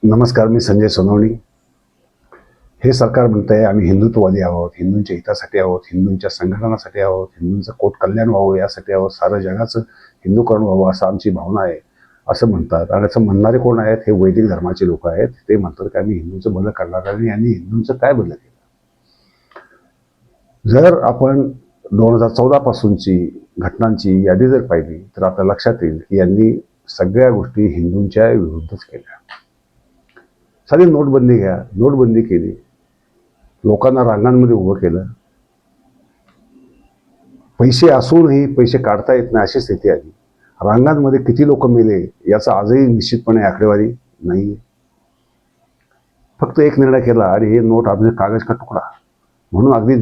नमस्कार, मी संजय सोनवणी. हे सरकार म्हणतं आहे आम्ही हिंदुत्ववादी आहोत, हिंदूंच्या हितासाठी आहोत, हिंदूंच्या संघटनासाठी आहोत, हिंदूंचं कोट कल्याण व्हावं यासाठी आहोत, सारं जगाचं हिंदूकरण व्हावं असं आमची भावना आहे असं म्हणतात. आणि असं म्हणणारे कोण आहेत? हे वैदिक धर्माचे लोक आहेत. ते म्हणतात की आम्ही हिंदूंचं भलं करणार. आणि यांनी हिंदूंचं काय भलं केलं? जर आपण 2014 पासूनची घटनांची यादी जर पाहिली तर आपल्या लक्षात येईल की यांनी सगळ्या गोष्टी हिंदूंच्या विरुद्धच केल्या. साधी नोटबंदी घ्या, नोटबंदी केली, लोकांना रांगांमध्ये उभं केलं, पैसे असूनही पैसे काढता येत नाही अशी स्थिती आली. रांगांमध्ये किती लोक मेले याचा आजही निश्चितपणे आकडेवारी नाही. फक्त एक निर्णय केला आणि हे नोट अगदी कागज का तुकडा म्हणून अगदी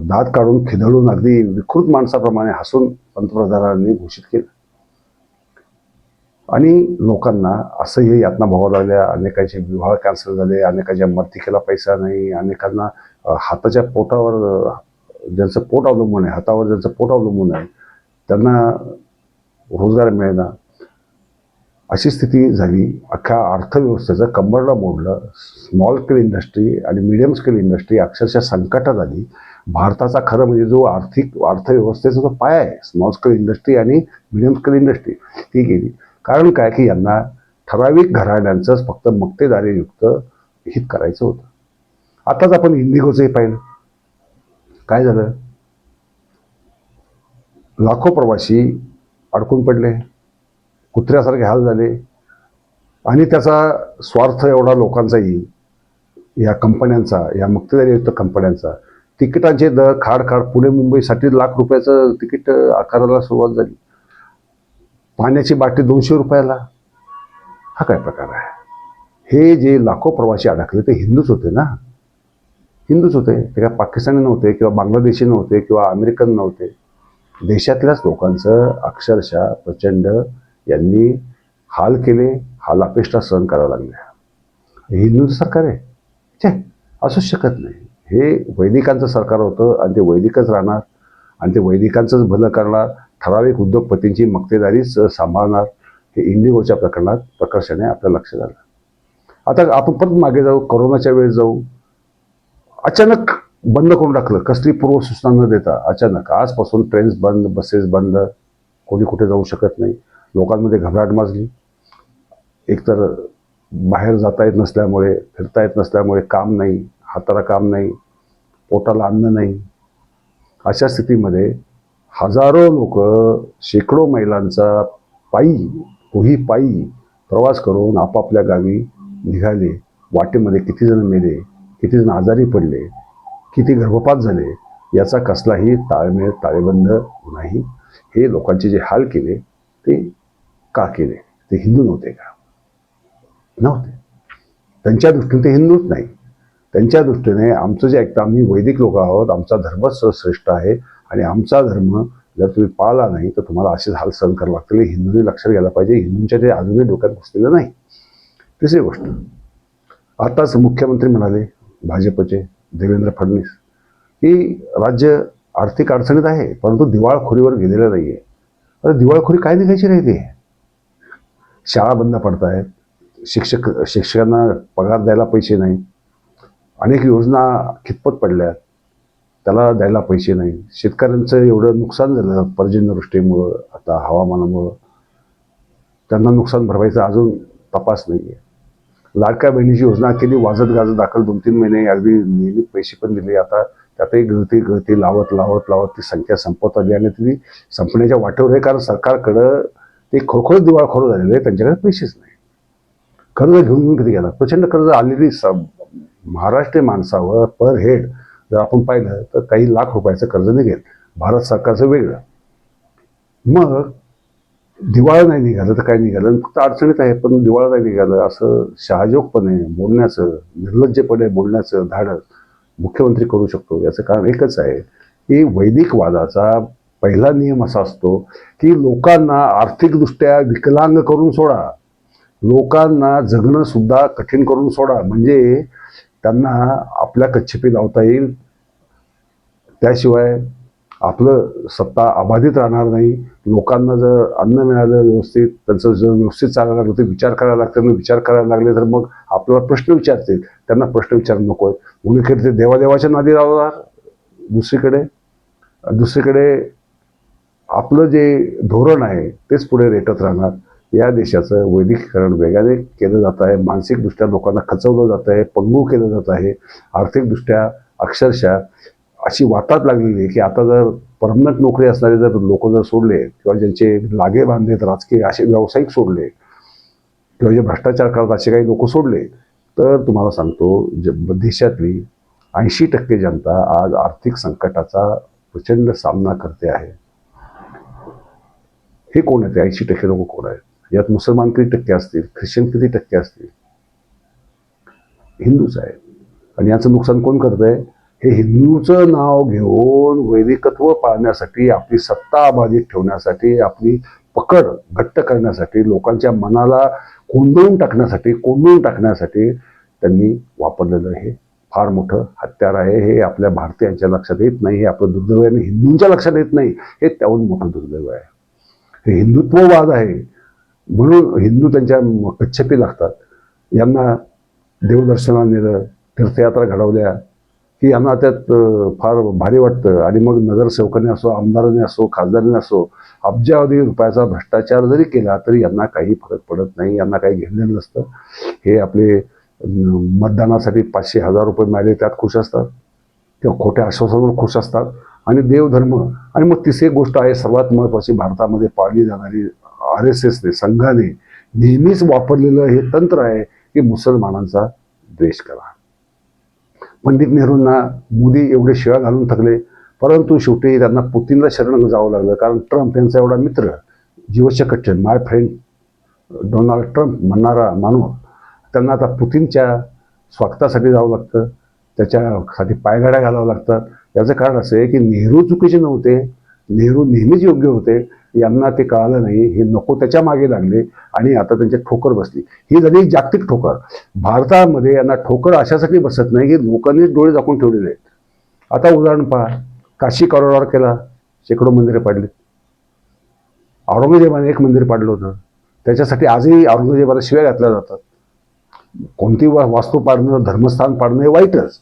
दात काढून खिदळून अगदी विकृत माणसाप्रमाणे हसून पंतप्रधानांनी घोषित केलं. आणि लोकांना असंही यातना भोगावं लागल्या. अनेकांचे विवाह कॅन्सल झाले, अनेकांच्या मर्तिकेला पैसा नाही, अनेकांना हाताच्या पोटावर ज्यांचं पोट अवलंबून आहे, हातावर ज्यांचं पोट अवलंबून आहे त्यांना रोजगार मिळेना अशी स्थिती झाली. अख्ख्या अर्थव्यवस्थेचं कंबरडा मोडलं. स्मॉल स्केल इंडस्ट्री आणि मिडियम स्केल इंडस्ट्री अक्षरशः संकटात आली. भारताचा खरं म्हणजे जो अर्थव्यवस्थेचा जो पाया आहे, स्मॉल स्केल इंडस्ट्री आणि मिडियम स्केल इंडस्ट्री, ती गेली. कारण काय की यांना ठराविक घराण्यांचंच फक्त मक्तेदारीयुक्त हित करायचं होतं. आताच आपण इंडिगोचंही पाहिलं, काय झालं? लाखो प्रवासी अडकून पडले, कुत्र्यासारखे हाल झाले. आणि त्याचा स्वार्थ एवढा लोकांचाही, या कंपन्यांचा, या मक्तेदारीयुक्त कंपन्यांचा. तिकिटांचे दर खाड पुणे मुंबईसाठी ₹1,00,000 तिकीट आकाराला सुरुवात झाली. पाण्याची बाटली 200 रुपयाला. हा काय प्रकार आहे? हे जे लाखो प्रवासी अडकले ते हिंदूच होते ना, हिंदूच होते. ते काय पाकिस्तानी नव्हते किंवा बांगलादेशी नव्हते किंवा अमेरिकन नव्हते. देशातल्याच लोकांचं अक्षरशः प्रचंड यांनी हाल केले, हाल अपेष्टा सहन करावं लागल्या. हे हिंदूचं सरकार आहे? छे, असूच शकत नाही. हे वैदिकांचं सरकार होतं आणि ते वैदिकच राहणार आणि ते वैदिकांचंच भलं करणार, ठराविक उद्योगपतींची मक्तेदारीच सांभाळणार. हे इंडिगोच्या प्रकर्षाने आपल्या लक्षात आलं. आता आपण परत मागे जाऊ, कोरोनाच्या वेळेस जाऊ. अचानक बंद करून टाकलं, कसली पूर्वसूचना न देता. अचानक आजपासून ट्रेन्स बंद, बसेस बंद, कोणी कुठे जाऊ शकत नाही. लोकांमध्ये घबराट माजली. एकतर बाहेर जाता येत नसल्यामुळे, फिरता येत नसल्यामुळे काम नाही, हाताला काम नाही, पोटाला अन्न नाही. अशा स्थितीमध्ये हजारो लोक, शेकडो महिलांचा पायी प्रवास करून आपापल्या गावी निघाले. वाटेमध्ये किती जण मेले, किती जण आजारी पडले, किती गर्भपात झाले याचा कसलाही ताळेबंद नाही. हे लोकांचे जे हाल केले ते का केले? ते हिंदू नव्हते का? नव्हते. त्यांच्या दृष्टीने ते हिंदूच नाही. त्यांच्या दृष्टीने आमचं जे ऐकतं, आम्ही वैदिक लोक आहोत, आमचा धर्मच श्रेष्ठ आहे आणि आमचा धर्म जर तुम्ही पाळला नाही तर तुम्हाला असेच हाल सहन करावे लागतील. हिंदूंनी लक्षात घ्यायला पाहिजे. हिंदूंच्या ते अजूनही डोक्यात घुसलेलं नाही. तिसरी गोष्ट, आताच मुख्यमंत्री म्हणाले भाजपचे देवेंद्र फडणवीस की राज्य आर्थिक अडचणीत आहे परंतु दिवाळखोरीवर गेलेलं नाही आहे. अरे दिवाळखोरी काय निघायची राहिली? शाळा बंद पडत आहेत, शिक्षकांना पगार द्यायला पैसे नाही, अनेक योजना खितपत पडल्या, त्याला द्यायला पैसे नाही. शेतकऱ्यांचं एवढं नुकसान झालं पर्जन्यवृष्टीमुळं, आता हवामानामुळं, त्यांना नुकसान भरपाईचा अजून तपास नाही आहे. लाडक्या बहिणीची योजना केली, वाजत गाजत दाखल 2-3 महिने अगदी नियमित पैसे पण दिले. आता त्यातही गळती लावत ती संख्या संपत आली आणि ती संपण्याच्या वाटेवर आहे. कारण सरकारकडं ते खरोखरच दिवाळखोर झालेलं आहे, त्यांच्याकडे पैसेच नाही. कर्ज घेऊन कधी गेला? प्रचंड कर्ज आलेली महाराष्ट्रीय माणसावर पर हेड जर आपण पाहिलं तर काही लाख रुपयाचं कर्ज निघेल. भारत सरकारचं वेगळं. मग दिवाळं नाही निघालं तर काय निघालं? फक्त अडचणीत आहे पण दिवाळं नाही निघालं असं शहाजोगपणे बोलण्याचं, निर्लज्जपणे बोलण्याचं धाडस मुख्यमंत्री करू शकतो. याचं कारण एकच आहे की वैदिकवादाचा पहिला नियम असा असतो की लोकांना आर्थिकदृष्ट्या विकलांग करून सोडा, लोकांना जगणं सुद्धा कठीण करून सोडा, म्हणजे त्यांना आपल्या कच्छेपी लावता येईल. त्याशिवाय आपलं सत्ता अबाधित राहणार नाही. लोकांना जर अन्न मिळालं व्यवस्थित, त्यांचं जर व्यवस्थित चालायला लागलं तर विचार करायला लागतं. विचार करायला लागले तर मग आपल्याला प्रश्न विचारतील. त्यांना प्रश्न विचारणं नको आहे. उन्हीकडे ते देवादेवाच्या नादी लावणार, दुसरीकडे आपलं जे धोरण आहे तेच पुढे रेटत राहणार. या देशाचं वैदिकीकरण वेगाने केलं जात आहे. मानसिकदृष्ट्या लोकांना खचवलं जात आहे, पंगू केलं जात आहे. आर्थिकदृष्ट्या अक्षरशः अशी वाटात लागलेली आहे की आता जर परमनंट नोकरी असणारे जर लोक जर सोडले, किंवा ज्यांचे लागे बांधलेत राजकीय असे व्यावसायिक सोडले, किंवा जे भ्रष्टाचार करतात असे काही लोक सोडले, तर तुम्हाला सांगतो देशातली 80% जनता आज आर्थिक संकटाचा प्रचंड सामना करते आहे. हे कोण आहेत? 80% लोक कोण आहेत? यात मुसलमान किती टक्के असतील, ख्रिश्चन किती टक्के असतील? हिंदूच आहेत. आणि याचं नुकसान कोण करतंय? हे हिंदूचं नाव घेऊन वैदिकत्व पाळण्यासाठी, आपली सत्ता अबाधित ठेवण्यासाठी, आपली पकड घट्ट करण्यासाठी, लोकांच्या मनाला कोंडून टाकण्यासाठी त्यांनी वापरलेलं हे फार मोठं हत्यार आहे. हे आपल्या भारतीयांच्या लक्षात येत नाही. हे आपलं दुर्दैव आहे. हिंदूंच्या लक्षात येत नाही. हे त्याहून मोठं दुर्दैव आहे. हे हिंदुत्ववाद आहे म्हणून हिंदू त्यांच्या कच्छपी लागतात. यांना देवदर्शनाला नेलं, तीर्थयात्रा घडवल्या की यांना त्यात फार भारी वाटतं. आणि मग नगरसेवकाने असो, आमदाराने असो, खासदाराने असो, अब्जावधी रुपयाचा भ्रष्टाचार जरी केला तरी यांना काही फरक पडत नाही. यांना काही घेणं नसतं. हे आपले मतदानासाठी 500-1000 रुपये मिळाले त्यात खुश असतात, किंवा खोट्या आश्वासनावर खुश असतात. आणि देवधर्म, आणि मग तिसरी गोष्ट आहे सर्वात महत्त्वाची, भारतामध्ये पाळली जाणारी RSSने, संघाने नेहमीच वापरलेलं हे तंत्र आहे की मुसलमानांचा द्वेष करा. पंडित नेहरूंना मोदी एवढे शिव्या घालून थकले, परंतु शेवटी त्यांना पुतीनला शरण जावं लागलं. कारण ट्रम्प यांचा एवढा मित्र, जीवस्य कट्टर, माय फ्रेंड डोनाल्ड ट्रम्प म्हणणारा माणूस, त्यांना आता पुतीनच्या स्वागतासाठी जावं लागतं, त्याच्यासाठी पायघड्या घालावं लागतात. याचं कारण असं आहे की नेहरू चुकीचे नव्हते, नेहरू नेहमीच योग्य होते. यांना ते कळालं नाही. हे नको त्याच्या मागे लागले आणि आता त्यांच्या ठोकर बसली. ही झाली जागतिक ठोकर. भारतामध्ये यांना ठोकर अशासाठी बसत नाही की लोकांनीच डोळे झाकून ठेवलेले आहेत. आता उदाहरण पहा, काशी करोडावर केला, शेकडो मंदिरे पाडली. औरंगजेबाने एक मंदिर पाडलं होतं, त्याच्यासाठी आजही औरंगजेबाला शिव्या घातल्या जातात. कोणती वास्तू पाडणं, धर्मस्थान पाडणं हे वाईटच,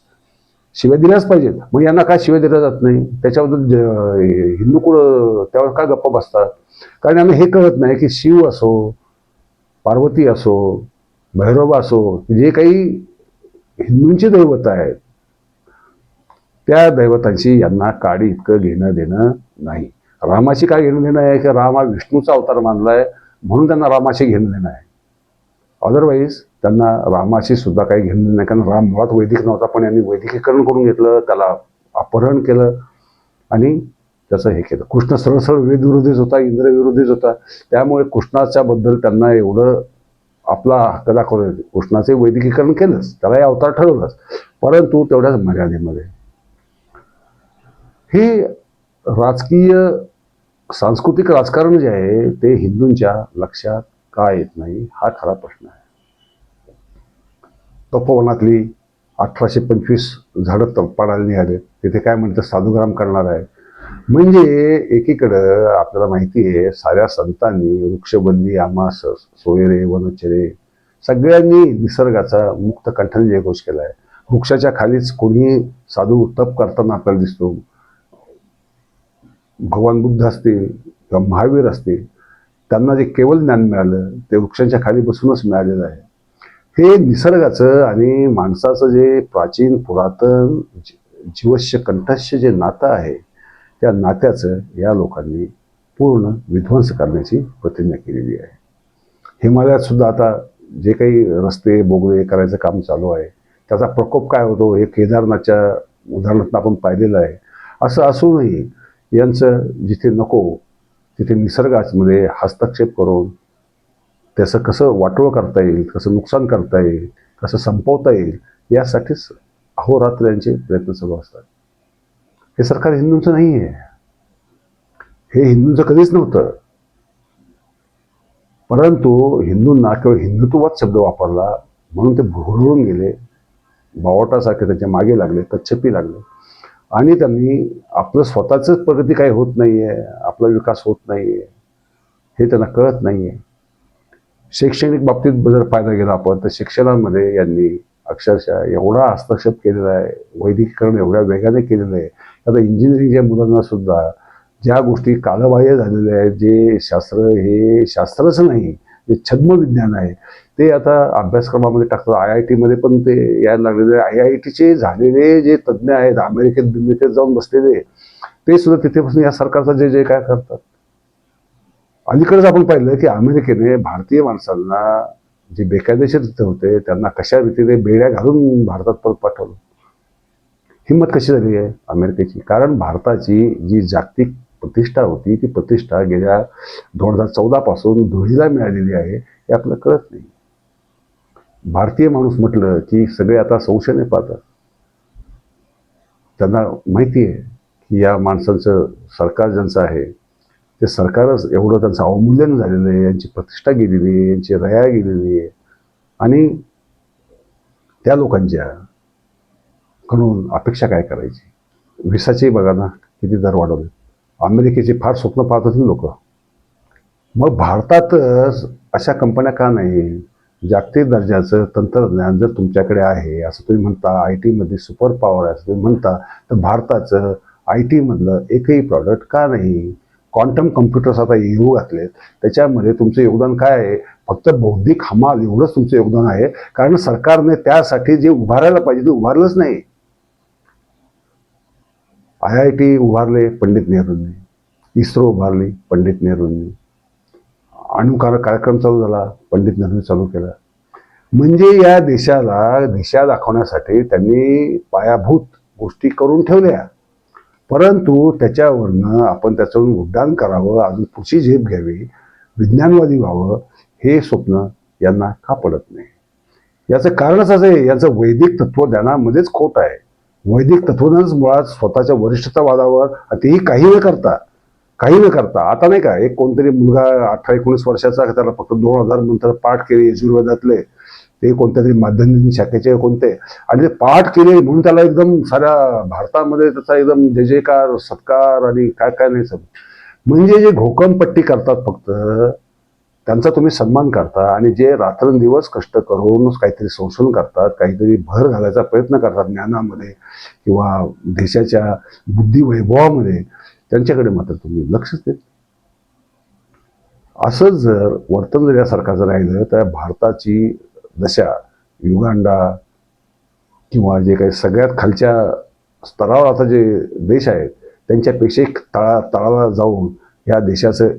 शिव्या दिल्याच पाहिजेत. मग यांना काय शिव्या दिल्या जात नाही? त्याच्याबद्दल हिंदू कुठं त्यावर का गप्प बसतात? कारण यांना हे कळत नाही की शिव असो, पार्वती असो, भैरवा असो, जे काही हिंदूंची दैवत आहेत त्या दैवतांशी यांना काडी इतकं घेणं देणं नाही. रामाशी काय घेणं देणं आहे की राम हा विष्णूचा अवतार मानलाय म्हणून त्यांना रामाशी घेणं देणं आहे. अदरवाईज त्यांना रामाशी सुद्धा काही घेणं नाही. कारण राम मुळात वैदिक नव्हता, पण यांनी वैदिकीकरण करून घेतलं, त्याला अपहरण केलं आणि त्याचं हे केलं. कृष्ण सरळ सरळ वेदविरोधीच होता, इंद्रविरोधीच होता. त्यामुळे कृष्णाच्या बद्दल त्यांना एवढं आपला हक्क दाखवलं. कृष्णाचे वैदिकीकरण केलंच, त्यालाही अवतार ठरवलंच, परंतु तेवढ्याच मर्यादेमध्ये. हे राजकीय सांस्कृतिक राजकारण जे आहे ते हिंदूंच्या लक्षात का येत नाही, हा खरा प्रश्न आहे. तपोवनातली 1825 झाडं पाडायला निघाले, तिथे काय म्हणतं साधुग्राम करणार आहे. म्हणजे एकीकडं आपल्याला माहिती आहे साऱ्या संतांनी वृक्षबंदी, आमास, सोयरे, वनचरे सगळ्यांनी निसर्गाचा मुक्त कंठाने जयघोष केला आहे. वृक्षाच्या खालीच कोणी साधू तप करताना आपल्याला दिसतो. भगवान बुद्ध असतील किंवा महावीर असतील, त्यांना जे केवळ ज्ञान मिळालं ते वृक्षांच्या खाली बसूनच मिळालेलं आहे. हे निसर्गाचं आणि माणसाचं जे प्राचीन पुरातन जीवश्य कंठस्य जे नातं आहे, त्या नात्याचं या लोकांनी पूर्ण विध्वंस करण्याची प्रतिज्ञा केलेली आहे. हिमालयात सुद्धा आता जे काही रस्ते बोगदे करायचं काम चालू आहे, त्याचा प्रकोप काय होतो हे केदारनाथच्या उदाहरणात आपण पाहिलेलं आहे. असं असूनही यांचं जिथे नको तिथे निसर्गामध्ये हस्तक्षेप करून त्याचं कसं वाटोळं करता येईल, कसं नुकसान करता येईल, कसं संपवता येईल, यासाठीच अहोरात्र यांचे प्रयत्न चालू असतात. हे सरकार हिंदूंचं नाही आहे, हे हिंदूंचं कधीच नव्हतं. परंतु हिंदूंना केवळ हिंदुत्ववाद शब्द वापरला म्हणून ते भुरळून गेले, बावटासारखे त्याच्या मागे लागले, कच्छपी लागले. आणि त्यांनी आपलं स्वतःच प्रगती काही होत नाहीये, आपला विकास होत नाहीये हे त्यांना कळत नाहीये. शैक्षणिक बाबतीत जर फायदा गेला आपण तर शिक्षणामध्ये यांनी अक्षरशः एवढा हस्तक्षेप केलेला आहे, वैदिकीकरण एवढ्या वेगाने केलेलं आहे. आता इंजिनिअरिंगच्या मुलांना सुद्धा ज्या गोष्टी कालबाह्य झालेल्या आहेत, जे शास्त्र हे शास्त्रच नाही, जे छद्म विज्ञान आहे ते आता अभ्यासक्रमामध्ये टाकतात. IIT मध्ये पण ते यायला लागलेले. IITचे झालेले जे तज्ज्ञ आहेत अमेरिकेत जाऊन बसलेले ते सुद्धा तिथे बसून या सरकारचा जे काय करतात. अलीकडेच आपण पाहिलं की अमेरिकेने भारतीय माणसांना जे बेकायदेशीर तिथे होते त्यांना कशा रीतीने बेड्या घालून भारतात परत पाठवलं. हिंमत कशी झाली आहे अमेरिकेची? कारण भारताची जी जागतिक प्रतिष्ठा होती ती प्रतिष्ठा गेल्या 2014 पासून धुळीला मिळालेली आहे हे आपल्याला कळत नाही. भारतीय माणूस म्हटलं की सगळे आता संशयाने पाहतात. त्यांना माहिती आहे की या माणसांचं सरकार ज्यांचं आहे ते सरकारच एवढं त्यांचं अवमूल्यन झालेलं आहे, यांची प्रतिष्ठा गेलेली आहे, यांची रया गेलेली आहे. आणि त्या लोकांच्या कडून अपेक्षा काय करायची? व्हिसाचे बघा ना किती दर वाढवले. अमेरिकेचे फार स्वप्न पाहत होते लोक. मग भारतातच अशा कंपन्या का नाही? जागतिक दर्जाचं तंत्रज्ञान जर तुमच्याकडे आहे असं तुम्ही म्हणता, IT मध्ये सुपर पॉवर आहे असं तुम्ही म्हणता, तर भारताचं IT मधलं एकही प्रॉडक्ट का नाही? क्वांटम कम्प्युटर्स आता येऊ घातलेत, त्याच्यामध्ये तुमचं योगदान काय आहे? फक्त बौद्धिक हमाल एवढंच तुमचं योगदान आहे. कारण सरकारने त्यासाठी जे उभारायला पाहिजे ते उभारलंच नाही. IIT उभारले पंडित नेहरूंनी, इस्रो उभारली पंडित नेहरूंनी, अणुकार कार्यक्रम चालू झाला पंडित नेहरूंनी चालू केला. म्हणजे या देशाला दिशा दाखवण्यासाठी त्यांनी पायाभूत गोष्टी करून ठेवल्या. परंतु त्याच्यावरनं आपण त्याच्यावरून उड्डाण करावं, अजून पुढची झेप घ्यावी, विज्ञानवादी व्हावं हे स्वप्न यांना का पडत नाही? याचं कारणच असं आहे, याचं वैदिक तत्वज्ञानामध्येच खोट आहे. वैदिक तत्वज्ञानच मुळात स्वतःच्या वरिष्ठतावादावर, तेही काही न करता आता नाही का, एक कोणतरी मुलगा 18-19 वर्षाचा त्याला फक्त 2000 नंतर पाठ केले यजुर्वेदातले, ते कोणत्या तरी माध्यमिक शाखेचे कोणते, आणि ते पाठ केले म्हणून त्याला एकदम साऱ्या भारतामध्ये त्याचा एकदम जय जयकार सत्कार आणि काय काय नाही सब. म्हणजे जे घोकमपट्टी करतात फक्त त्यांचा तुम्ही सन्मान करता, आणि जे रात्रंदिवस कष्ट करून काहीतरी संशोधन करतात, काहीतरी भर घालायचा प्रयत्न करतात ज्ञानामध्ये किंवा देशाच्या बुद्धिवैभवामध्ये, त्यांच्याकडे मात्र तुम्ही लक्षच देत. असंच जर वर्तन जर या सरकारचं राहिलं तर भारताची दशा युगांडा किंवा जे काही सगळ्यात खालच्या स्तरावर आता जे देश आहेत त्यांच्यापेक्षा तळाला जाऊन या देशाचं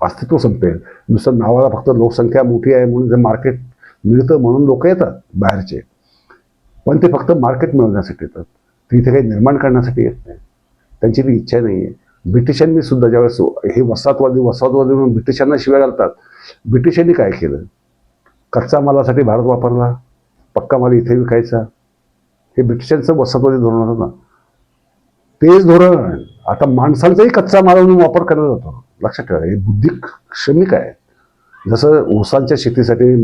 अस्तित्व संपेल. नुसतं नावाला फक्त लोकसंख्या मोठी आहे म्हणून ते मार्केट मिळतं म्हणून लोक येतात बाहेरचे, पण ते फक्त मार्केट मिळवण्यासाठी येतात, तिथे काही निर्माण करण्यासाठी येत नाही. त्यांची ती इच्छा नाही आहे. ब्रिटिशांनी सुद्धा ज्यावेळेस हे वसाहतवादी म्हणून ब्रिटिशांना शिव्या घालतात, ब्रिटिशांनी काय केलं? कच्चा मालासाठी भारत वापरला, पक्का माल इथे विकायचा. हे ब्रिटिशांचं वसाहतवादी धोरण होतं ना. तेच धोरण आता माणसांचाही कच्चा माल म्हणून वापर केला जातो. लक्षात ठेवा, हे बुद्धिक श्रमिक आहेत. जसं ऊसांच्या शेतीसाठी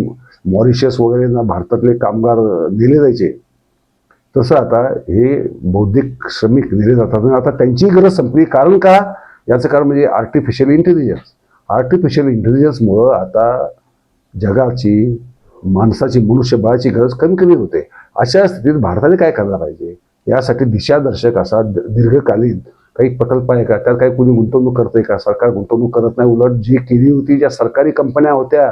मॉरिशस वगैरे ना भारतातले कामगार नेले जायचे, तसं आता हे बौद्धिक श्रमिक नेले जातात. आता त्यांची गरज संपली. कारण का? याचं कारण म्हणजे आर्टिफिशियल इंटेलिजन्समुळं आता जगाची माणसाची मनुष्यबळाची गरज कमी कमी होते. अशा स्थितीत भारताने काय करायला पाहिजे? यासाठी दिशादर्शक असा दीर्घकालीन काही प्रकल्प आहे का? त्यात काही कुणी गुंतवणूक करते का? सरकार गुंतवणूक करत नाही. उलट जी केली होती, ज्या सरकारी कंपन्या होत्या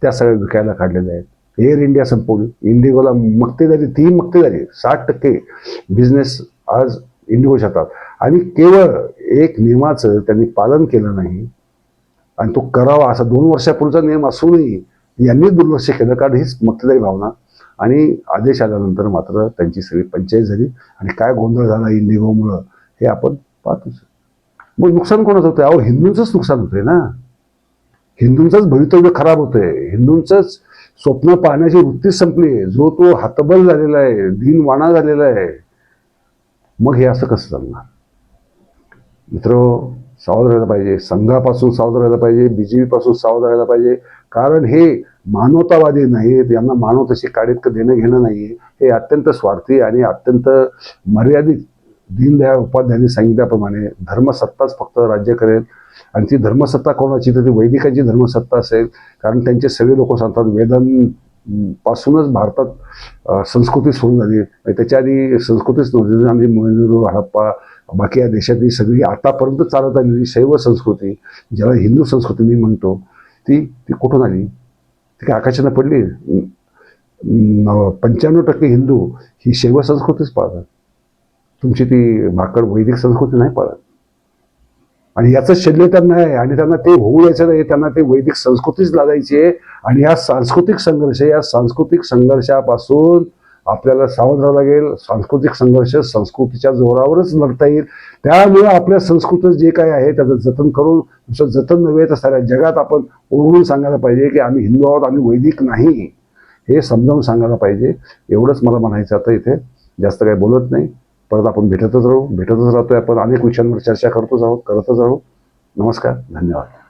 त्या सगळ्या विकायला काढलेल्या आहेत. एअर इंडिया संपवली, इंडिगोला मक्तेदारी, ती मक्तेदारी 60% बिझनेस आज इंडिगोच्या हातात. आणि केवळ एक नियमाचं त्यांनी पालन केलं नाही, आणि तो करावा असा 2 वर्षापूर्वीचा नियम असूनही यांनी दुर्लक्ष केलं. कारण हीच मक्तेदारी भावना, आणि आदेश आल्यानंतर मात्र त्यांची सगळी पंचायत झाली आणि काय गोंधळ झाला इंडिगोमुळं हे आपण पाहतोच. मग नुकसान कोणाचं होतंय? अहो, हिंदूंचंच नुकसान होतंय ना. हिंदूंचंच भवितव्य खराब होतंय, हिंदूंचंच स्वप्न पाहण्याची वृत्ती संपली, जो तो हतबल झालेला आहे, दीनवाणा झालेला आहे. मग हे असं कसं चालणार? मित्र, सावध राहायला पाहिजे, संघापासून सावध राहायला पाहिजे, BJP पासून सावध राहायला पाहिजे. कारण हे मानवतावादी नाहीत, यांना मानवतेशी काडीत देणं घेणं नाहीये. हे अत्यंत स्वार्थी आणि अत्यंत मर्यादित, दीनदयाळ उपाध्यायांनी सांगितल्याप्रमाणे धर्मसत्ताच फक्त राज्य करेल. आणि ती धर्मसत्ता कोणाची, तर ती वैदिकांची धर्मसत्ता असेल. कारण त्यांचे सगळे लोक सांगतात वेदांपासूनच भारतात संस्कृती सुरू झाली. त्याच्या आधी संस्कृतीच नव्हती. आमची मोहेंजोदडो, हडप्पा, बाकी या देशातली सगळी आतापर्यंत चालत आलेली शैव संस्कृती, ज्याला हिंदू संस्कृती मी म्हणतो, ती ती कुठून आली? ती काय आकाशानं पडली? 95% हिंदू ही शैव संस्कृतीच पाळतात. तुमची ती भाकड वैदिक संस्कृती नाही पाळत. आणि याचं शल्य त्यांना आहे आणि त्यांना ते होऊ द्यायचं नाही. त्यांना ते वैदिक संस्कृतीच लादायची आहे. आणि या सांस्कृतिक संघर्ष, या सांस्कृतिक संघर्षापासून आपल्याला सावध राहावं लागेल. सांस्कृतिक संघर्ष संस्कृतीच्या जोरावरच लढता येईल. त्यामुळे आपल्या संस्कृतीत जे काही आहे त्याचं जतन करून, नुसतं जतन नव्हे तर साऱ्या जगात आपण ओरडून सांगायला पाहिजे की आम्ही हिंदू आहोत, आम्ही वैदिक नाही, हे समजावून सांगायला पाहिजे. एवढंच मला म्हणायचं आता. इथे जास्त काही बोलत नाही. परत आपण भेटतच राहतोय. आपण अनेक विषयांवर चर्चा करतच आहोत, करतच राहू. नमस्कार, धन्यवाद.